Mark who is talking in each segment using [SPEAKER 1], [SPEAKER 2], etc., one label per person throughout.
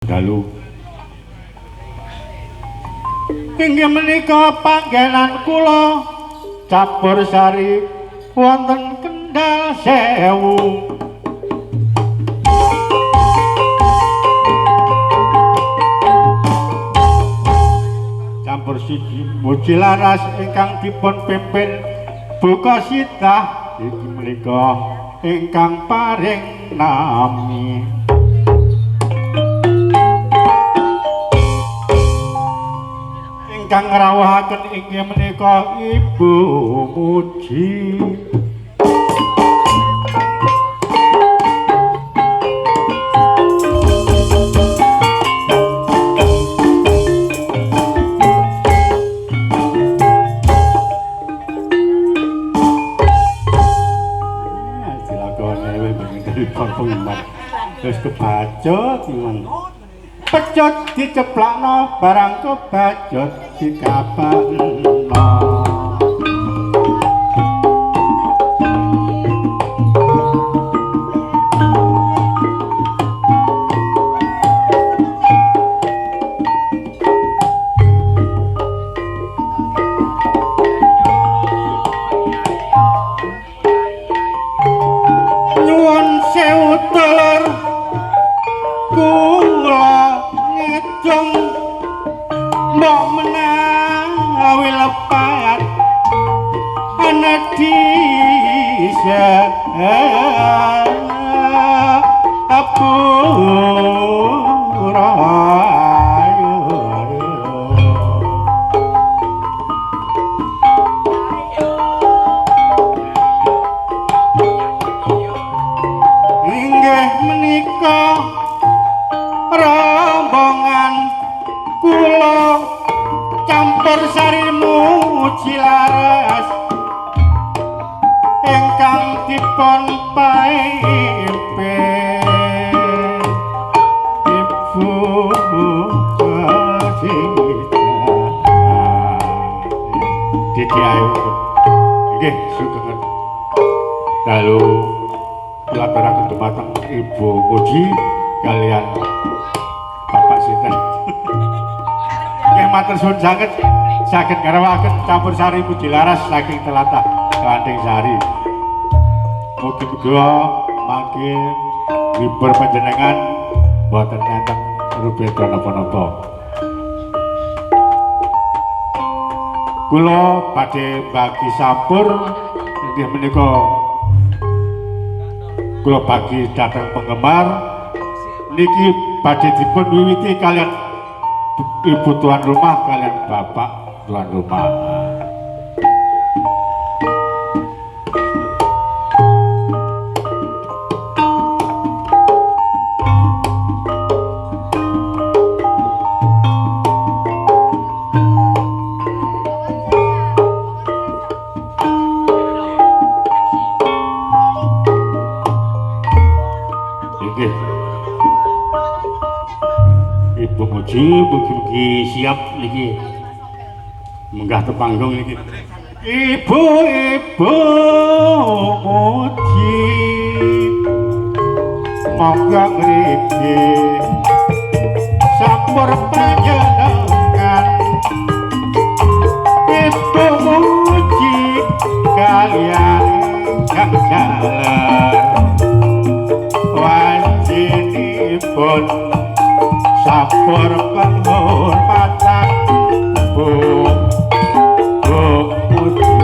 [SPEAKER 1] dalu inggih menika panggenan kula Campur Sari wonten Kendal Sewu Campur siji muji laras ingkang dipun pimpin Buka Sitah iki menika ingkang paring nami ingkang ngrawuhaken inggih menika Ibu Muji penggemar terus kebacut gimana pecut diceplakno barang kebacut dikapakno saged ngarawaken Campur Sari Puji Laras saking telatah Klanthing Sari. Mugi-mugi mangke hibur panjenengan boten enten rubeda napa-napa. Kula badhe bagi sampur inggih menika kula bagi dhateng penggemar niki badhe dipun wiwiti kalian Ibu tuan rumah kalian bapak tuan rumah. Mugi-mugi siap niki munggah te panggung niki Ibu-ibu Muji monggo mriki sampur panjenengan Ibu Muji kalian kang jaler wanjinipun sampur penghormatan Bu Muji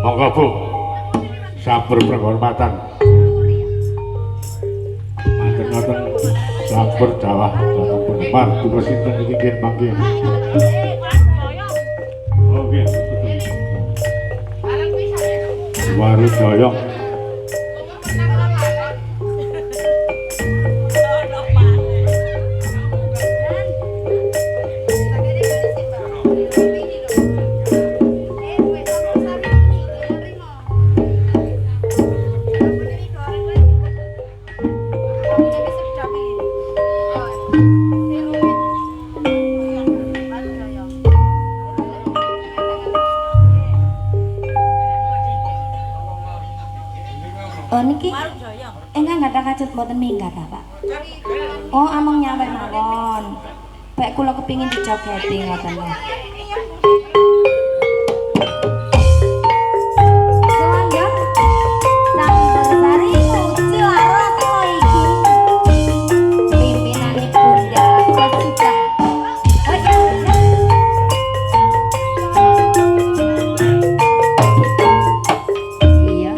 [SPEAKER 1] monggo Bu sampur penghormatan matur-matur sampur dawah dhateng penggemar kula sinten iki nggih mangke oke Waru Doyong
[SPEAKER 2] Oh niki enggak nggak kacut mboten minggat ta Pak. Oh among nyampe mawon. Baik kula kepingin dijogeti ngoten lho. Selanjut Sari muji laras kok iki. Pimpinane Bunda Kosita. Oh iya. Iya.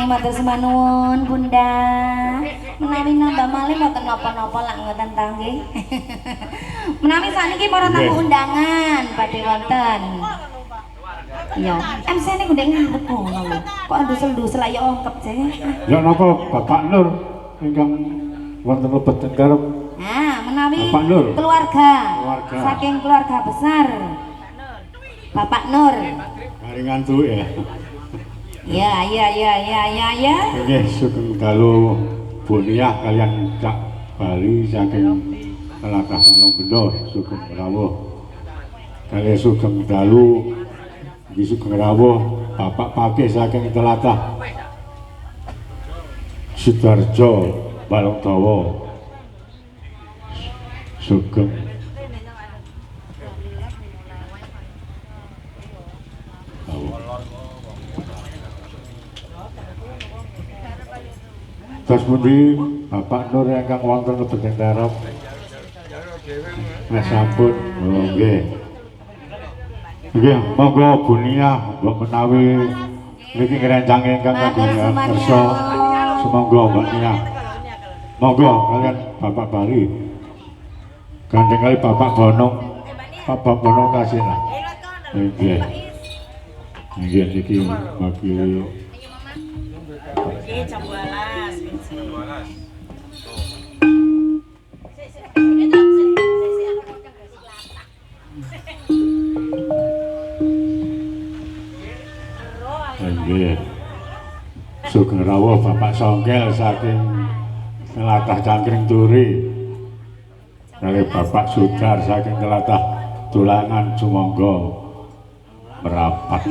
[SPEAKER 2] Matur semanuwun Bunda. Menawi nambah malih mboten napa-napa lak ngoten ta nggih. Menawi saniki para tamu undangan badhe wonten. Iya, MC niku ndek ngadep ngono lho. Kok ndusel-ndusel ayo ongkep jeng.
[SPEAKER 1] Ya napa Bapak Nur ingkang wonten lebet tenggarep.
[SPEAKER 2] Nah, menawi
[SPEAKER 1] Bapak Nur.
[SPEAKER 2] Keluarga. Saking keluarga besar. Bapak Nur.
[SPEAKER 1] Karingan tuwek ya.
[SPEAKER 2] Ya.
[SPEAKER 1] Nggih, sugeng dalu Buniah kalian Cak Bali saking Telatah Palung Bendo, sugeng rawuh. Kalian sugeng dalu nggih sugeng rawuh Bapak Pakih saking Telatah Sidoarjo Balong Dawa. Sugeng terus pundi Bapak Nur ingkang wonten lebet darap. Mas sampun, nggih. Nggih, monggo Buniah mbok menawi niki ngrencang ingkang kagem kersa. Sumangga Mbak Nia. Monggo kalian Bapak Bali. Gandeng kali Bapak Bonong Kasina. Nggih. Nggih niki bagi jam 12. Nggih. Sugeng rawuh Bapak Songkel saking Telatah Cangkring Turi. Kali Bapak Sudar saking Telatah Tulangan sumangga merapat.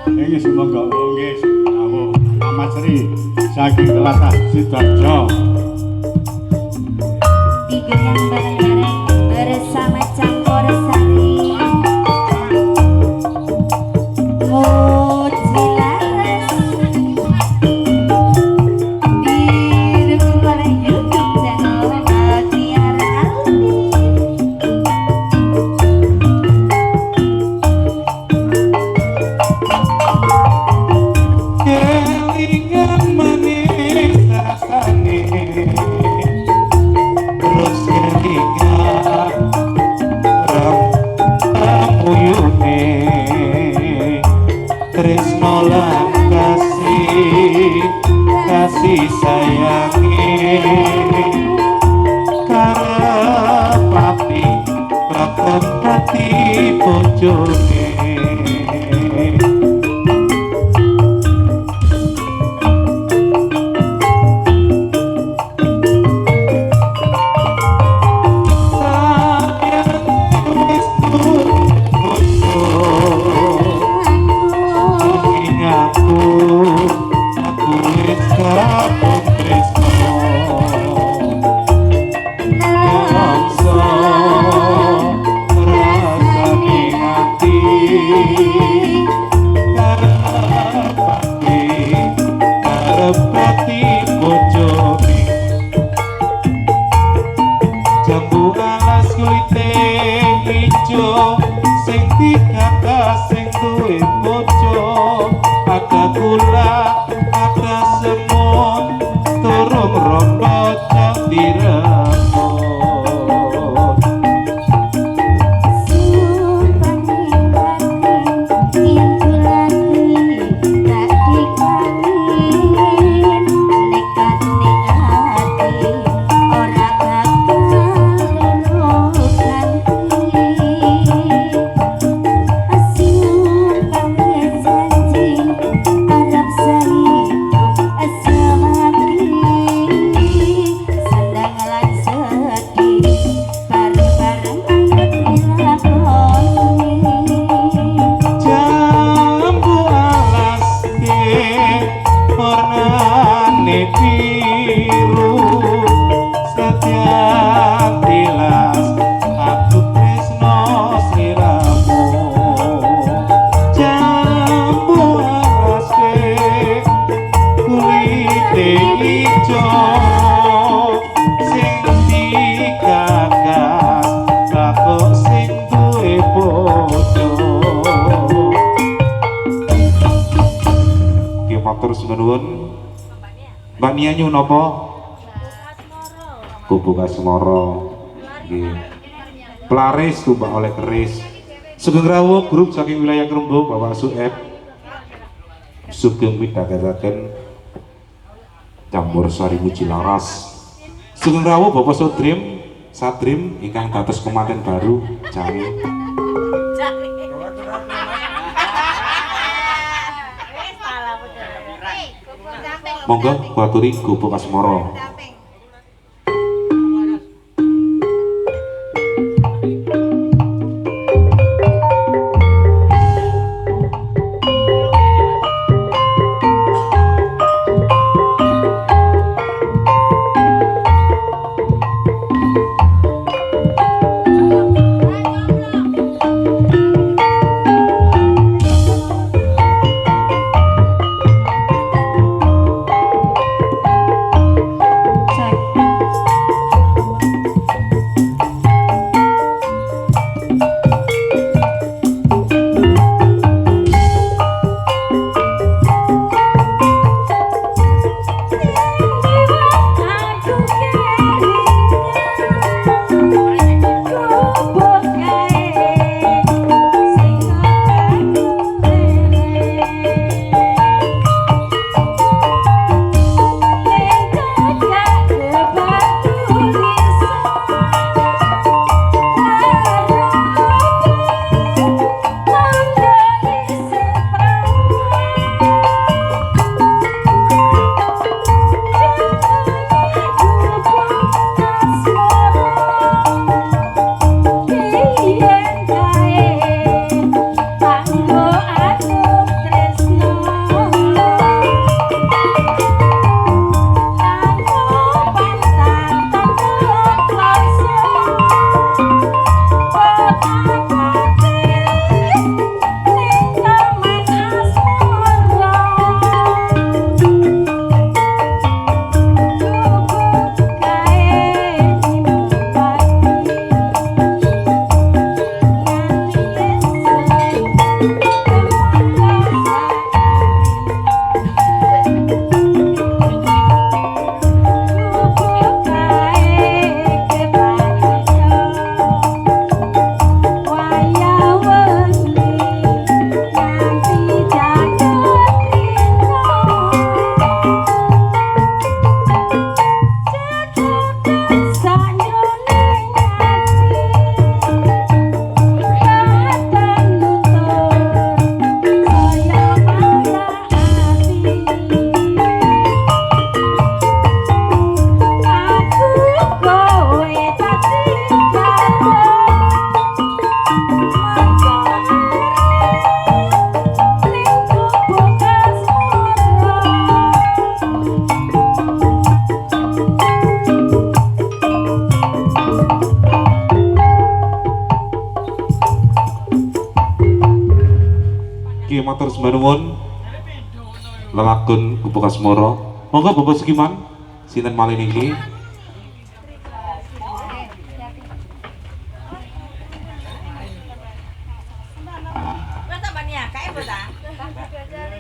[SPEAKER 1] Nggih sumangga nggih rawuh Mas Sri saking Telatah Sidoarjo.
[SPEAKER 2] Digoyang bareng-bareng bersama Campur Sari.
[SPEAKER 3] kasih sayangi karepati lakon hati bojone aku wis kapok tresno nelongso rasane ati karep ati bojone jambu alas kulite ijo sing digagas sing duwe bojo ada gula ada semut turung rombo cok diremut biru setiap tilas aku tresno sliramu jambu alase kulite ijo sing digagas kakok sing duwe bojo ki matur sunuwun Mbak Nia nyun apa? Kubu Kasmoro nggih. Pelaris tumbak oleh keris. Sugeng rawuh grup saking wilayah Krembo Bapak Sueb. Sugeng midhangetaken campur sari muji laras. Sugeng rawuh Bapak Sodrim Sadrim ingkang dados kemanten baru Jange. Monggo kuaturi Kubu Kasmoro. Ki matur sembah nuwun. Lelakon Gubuk Asmara. Monggo Bapak Sugiman, sinten malih niki?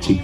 [SPEAKER 3] Cik.